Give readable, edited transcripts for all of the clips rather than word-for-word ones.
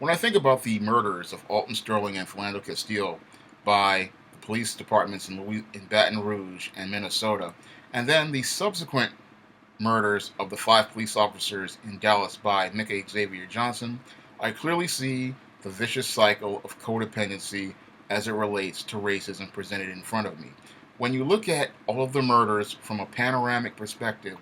When I think about the murders of Alton Sterling and Philando Castile by the police departments in Baton Rouge and Minnesota, and then the subsequent murders of the five police officers in Dallas by Nick Xavier Johnson, I clearly see the vicious cycle of codependency as it relates to racism presented in front of me. When you look at all of the murders from a panoramic perspective,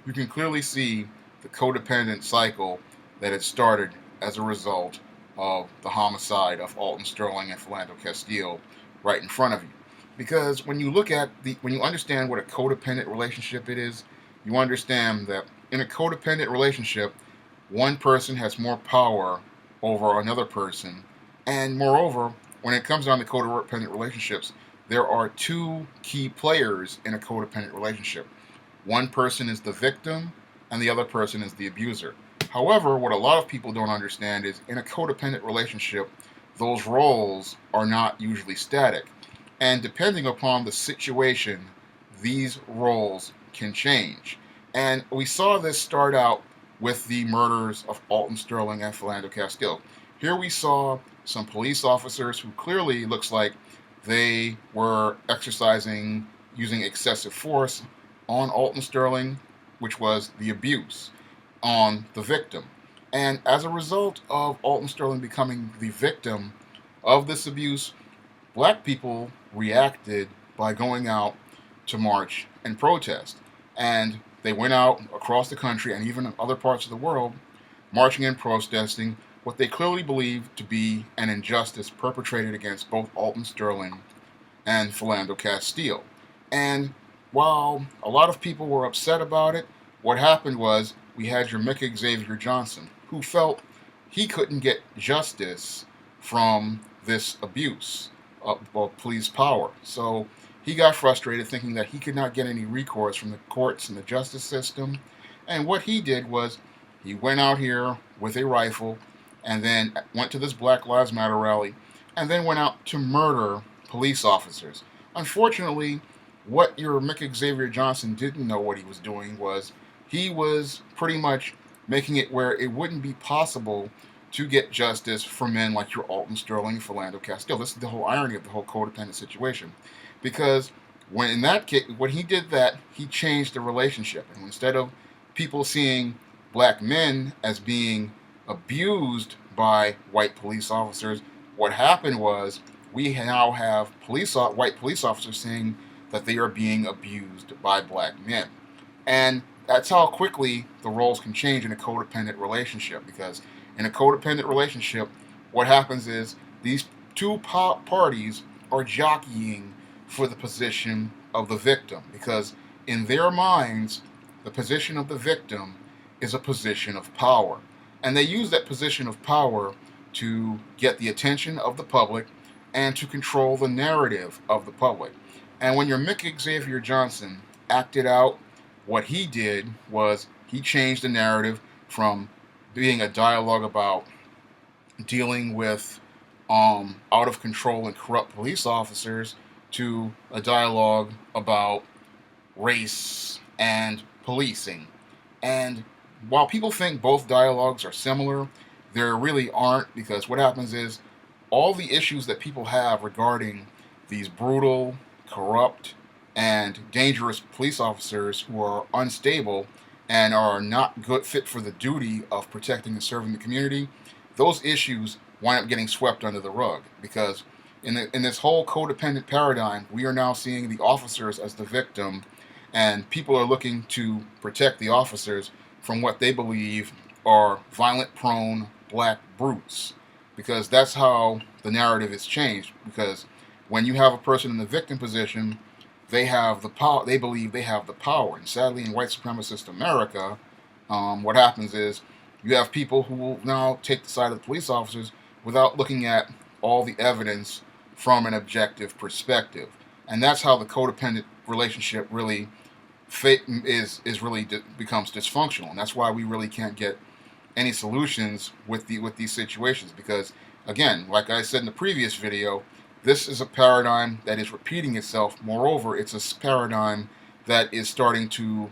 you can clearly see the codependent cycle that had started as a result of the homicide of Alton Sterling and Philando Castile right in front of you. Because when you understand what a codependent relationship it is, you understand that in a codependent relationship, one person has more power over another person. And moreover, when it comes down to codependent relationships, there are two key players in a codependent relationship. One person is the victim, and the other person is the abuser. However, what a lot of people don't understand is in a codependent relationship, those roles are not usually static. And depending upon the situation, these roles can change. And we saw this start out with the murders of Alton Sterling and Philando Castile. Here we saw some police officers who clearly looks like they were using excessive force on Alton Sterling, which was the abuse on the victim. And as a result of Alton Sterling becoming the victim of this abuse, black people reacted by going out to march and protest. And they went out across the country and even in other parts of the world, marching and protesting what they clearly believed to be an injustice perpetrated against both Alton Sterling and Philando Castile. And while a lot of people were upset about it, what happened was we had your Mick Xavier Johnson, who felt he couldn't get justice from this abuse of police power. So he got frustrated thinking that he could not get any recourse from the courts and the justice system. And what he did was he went out here with a rifle and then went to this Black Lives Matter rally and then went out to murder police officers. Unfortunately, what your Mick Xavier Johnson didn't know what he was doing was he was pretty much making it where it wouldn't be possible to get justice for men like your Alton Sterling and Philando Castile. This is the whole irony of the whole codependent situation. Because when in that case, when he did that, he changed the relationship. And instead of people seeing black men as being abused by white police officers, what happened was we now have white police officers saying that they are being abused by black men. And that's how quickly the roles can change in a codependent relationship. Because in a codependent relationship, what happens is these two parties are jockeying for the position of the victim. Because in their minds, the position of the victim is a position of power. And they use that position of power to get the attention of the public and to control the narrative of the public. And when your Mick Xavier Johnson acted out, what he did was he changed the narrative from being a dialogue about dealing with out of control and corrupt police officers to a dialogue about race and policing. And while people think both dialogues are similar, they really aren't, because what happens is all the issues that people have regarding these brutal, corrupt, and dangerous police officers who are unstable and are not good fit for the duty of protecting and serving the community, those issues wind up getting swept under the rug. Because in this whole codependent paradigm, we are now seeing the officers as the victim, and people are looking to protect the officers from what they believe are violent-prone black brutes. Because that's how the narrative is changed. Because when you have a person in the victim position, they have the power. They believe they have the power. And sadly, in white supremacist America, what happens is you have people who will now take the side of the police officers without looking at all the evidence from an objective perspective. And that's how the codependent relationship really becomes dysfunctional. And that's why we really can't get any solutions with these situations. Because again, like I said in the previous video, this is a paradigm that is repeating itself. Moreover, it's a paradigm that is starting to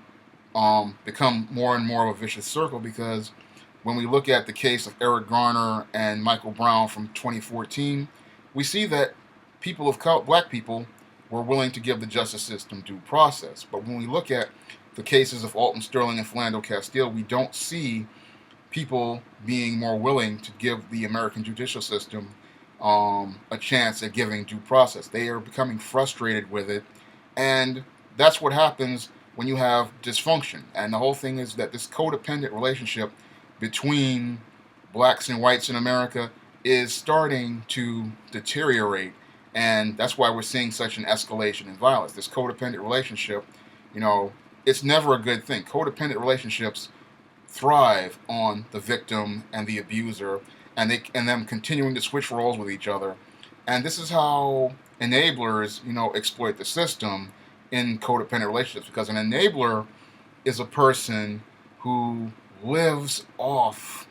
become more and more of a vicious circle, because when we look at the case of Eric Garner and Michael Brown from 2014, we see that people of color, black people, were willing to give the justice system due process. But when we look at the cases of Alton Sterling and Philando Castile, we don't see people being more willing to give the American judicial system a chance at giving due process. They are becoming frustrated with it, and that's what happens when you have dysfunction. And the whole thing is that this codependent relationship between blacks and whites in America is starting to deteriorate, and that's why we're seeing such an escalation in violence. This codependent relationship, you know, it's never a good thing. Codependent relationships thrive on the victim and the abuser, and them continuing to switch roles with each other. And this is how enablers, exploit the system in codependent relationships, because an enabler is a person who lives off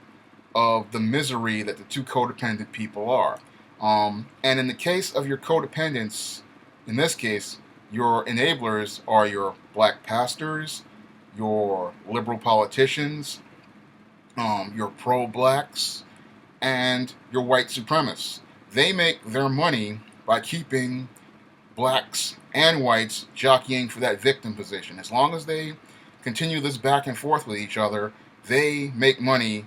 of the misery that the two codependent people are. And in the case of your codependents, in this case, your enablers are your black pastors, your liberal politicians, your pro-blacks, and your white supremacists. They make their money by keeping blacks and whites jockeying for that victim position. As long as they continue this back and forth with each other, they make money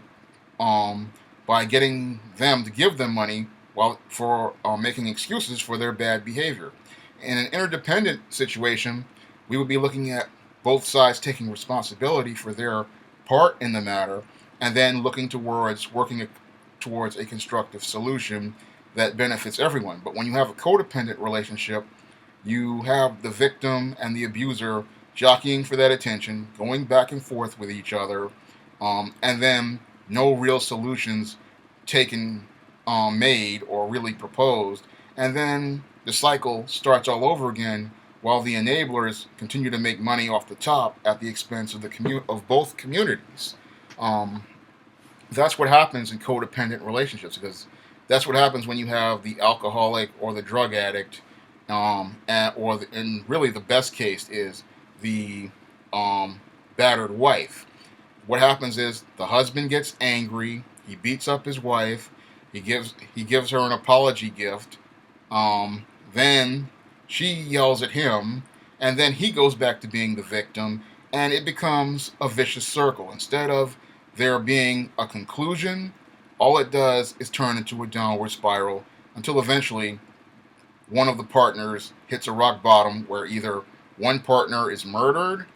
by getting them to give them money while for making excuses for their bad behavior. In an interdependent situation, we would be looking at both sides taking responsibility for their part in the matter, and then looking towards working towards a constructive solution that benefits everyone. But when you have a codependent relationship, you have the victim and the abuser jockeying for that attention, going back and forth with each other, and then no real solutions taken, made, or really proposed. And then the cycle starts all over again, while the enablers continue to make money off the top at the expense of of both communities. That's what happens in codependent relationships, because that's what happens when you have the alcoholic or the drug addict, and really the best case is the battered wife. What happens is the husband gets angry, he beats up his wife, he gives her an apology gift, then she yells at him, and then he goes back to being the victim, and it becomes a vicious circle. Instead of there being a conclusion, all it does is turn into a downward spiral until eventually one of the partners hits a rock bottom where either one partner is murdered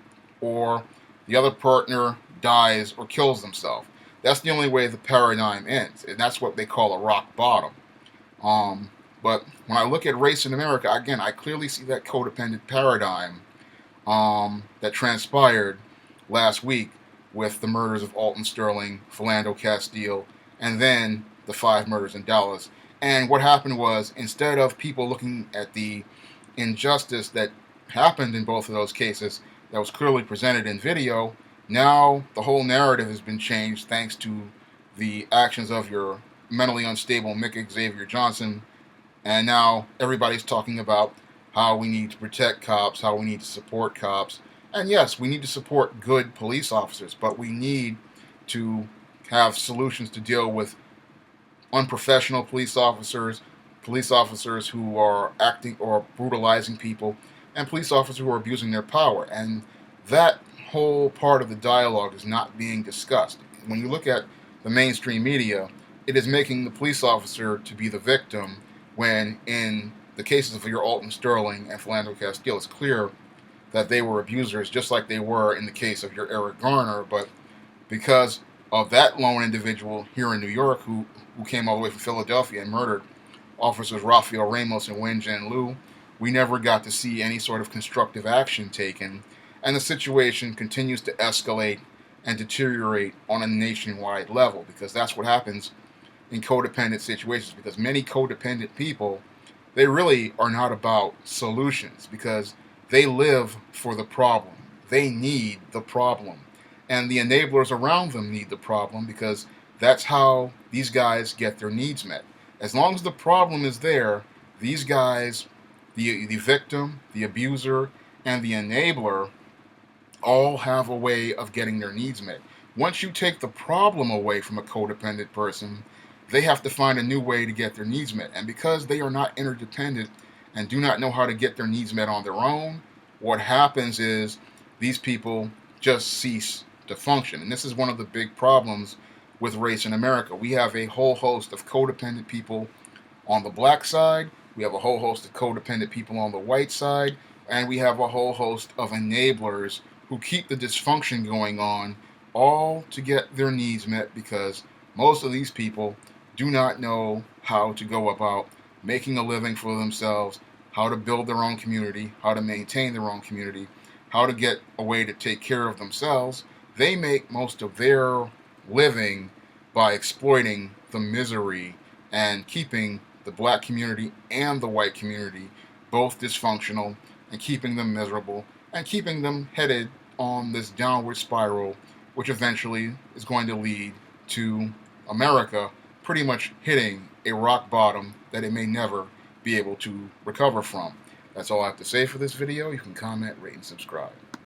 or the other partner dies or kills themselves. That's the only way the paradigm ends, and that's what they call a rock bottom. But when I look at race in America, again, I clearly see that codependent paradigm that transpired last week with the murders of Alton Sterling, Philando Castile, and then the 5 murders in Dallas. And what happened was, instead of people looking at the injustice that happened in both of those cases that was clearly presented in video, now the whole narrative has been changed thanks to the actions of your mentally unstable Mick Xavier Johnson. And now everybody's talking about how we need to protect cops, how we need to support cops. And yes, we need to support good police officers, but we need to have solutions to deal with unprofessional police officers who are acting or brutalizing people, and police officers who are abusing their power. And that whole part of the dialogue is not being discussed. When you look at the mainstream media, it is making the police officer to be the victim, when in the cases of your Alton Sterling and Philando Castile, it's clear that they were abusers, just like they were in the case of your Eric Garner. But because of that lone individual here in New York who came all the way from Philadelphia and murdered officers Rafael Ramos and Wen Jian Liu, we never got to see any sort of constructive action taken, and the situation continues to escalate and deteriorate on a nationwide level, because that's what happens in codependent situations. Because many codependent people, they really are not about solutions, because they live for the problem. They need the problem. And the enablers around them need the problem, because that's how these guys get their needs met. As long as the problem is there, these guys, the victim, the abuser, and the enabler, all have a way of getting their needs met. Once you take the problem away from a codependent person, they have to find a new way to get their needs met. And because they are not interdependent and do not know how to get their needs met on their own, what happens is these people just cease to function. And this is one of the big problems with race in America. We have a whole host of codependent people on the black side, we have a whole host of codependent people on the white side, and we have a whole host of enablers who keep the dysfunction going on, all to get their needs met because most of these people do not know how to go about making a living for themselves, how to build their own community, how to maintain their own community, how to get a way to take care of themselves. They make most of their living by exploiting the misery and keeping the black community and the white community both dysfunctional and keeping them miserable and keeping them headed on this downward spiral, which eventually is going to lead to America pretty much hitting a rock bottom that it may never be able to recover from. That's all I have to say for this video. You can comment, rate, and subscribe.